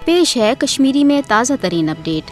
पेश है कश्मीरी में ताज़ा तरीन अपडेट।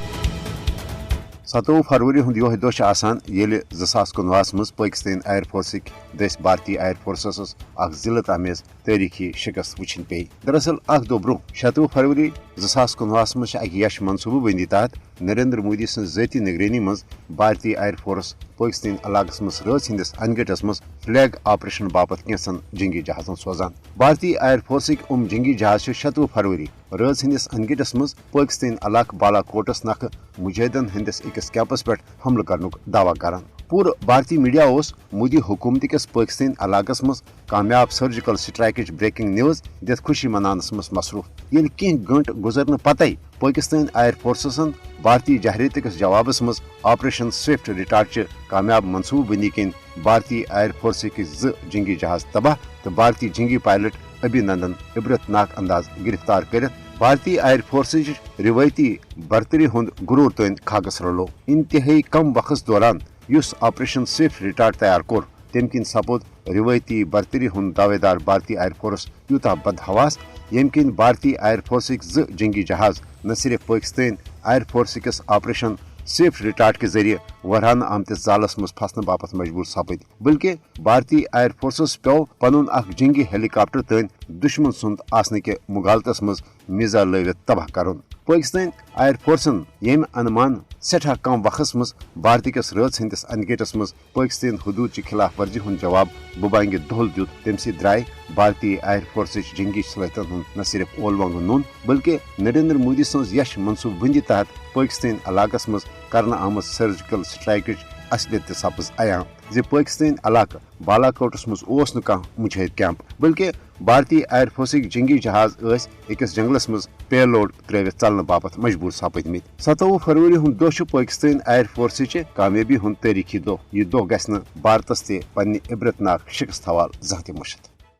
17 फरवरी हुंद यह दह आसान येले 2019 मज पाकिस्तान एयर फोर्सिक दस भारतीय एयर फोर्सस जिलत आमेज तारीखी शिकस्त वुचन पे। दरअसल अख दो ब्रो 7 फरवरी 2019 मज यश मनसूबह बंदी तहत नरेंद्र मोदी सं ज़ाती निगरानी मज भारतीय एयर फोर्स पाकिस्तान इलाकस मज रच हंदिस अनगटस मज फ्लैग ऑपरेशन बापत कैंसन जंगी जहाजन सोजान। भारतीय एयर फोर्सिक जंगी जहाज 7 फरवरी रच हंदिस अनगटस मज पाकिस्तान इलाक बालाकोटस नख मुजाहिदन हंदिस अकिस कैंपस पे हमल करनुक दावा करान। पूरा भारतीय मीडिया उस मोदी हुकूमत किस पाकिस्तान इलाकस मज कामयाब सर्जिकल स्ट्राइक ब्रेकिंग न्यूज दित खुशी मनानस मज मसरूफ। ये कह गंट गुजरन पतई पाकिस्तान एयर फोर्ससन भारतीय जहरीत जवाबस मज ऑपरेशन स्विफ्ट रिटार्ट कामयाब मनसूबबंदी कन भारतीय एयर फोर्स के 2 जंगी जहाज तबाह तो भारतीय जंगी पायलट अभिनंदन इबरतनाक अंदाज गिरफ्तार कर भारतीय एयर फोर्स रिवायती बर्तरी हुंद गुरूर तन खागस रलो। इंतहाई कम वक्त दौरान युस ऑपरेशन स्विफ्ट रिटार्ट तैयार कोर तम किन सपोद रिवायती बर्तरी हुंद दावेदार भारतीय एयर फोर्स यूता बदहवास यम किन भारतीय एयर फोर्स 2 जंगी जहाज न सिर्फ पाकिस्तान एयर फोर्स किस ऑपरेशन स्विफ्ट रिटार्ट के जरिए वरहान आमतिस जालस मज फसन बापत मजबूर सपद बल्कि भारतीय एयर फोर्स पे पनुन अख जंगी हेलीकॉप्टर तन दुश्मन सुंद आसने के मुगालतस मज मिजा लवित तबाह करन। पाकिस्तान एयर फोर्सन यम अनुमान सठा कम वक्त मज भारतीय किस रच हंदिस अनगेटस मज पाकिस्तान हदूद की खिलाफ वर्जी हुंद जवाब बुबांगे दोहल दित तम द्राय भारतीय एयर फोर्स जंगी सलाहियतन हुंद न सिर्फ ओल वंग नून बल्कि नरेंद्र मोदी सज यश मनसूबबंदी तहत पाकिस्तान इलाकस मज करना आमद सर्जिकल स्ट्राइक असलियत सपज आया जे पाकिस्तान इलाक बालाकोटस मज ओस न कह मुजाहिद कैंप बल्कि भारतीय एयर फोर्स जंगी जहाज अकिस जंगलस मज पेलोड त्रवित चलने बापत मजबूर सपदमित। 17 फरवरी हुंद दह पाकिस्तान एयर फोर्स कामयाबी हुंद तारीखी दह। यह दह गस भारतस ते पन्ने इबरतनाक शिकस्त हवाल जहां मुशत।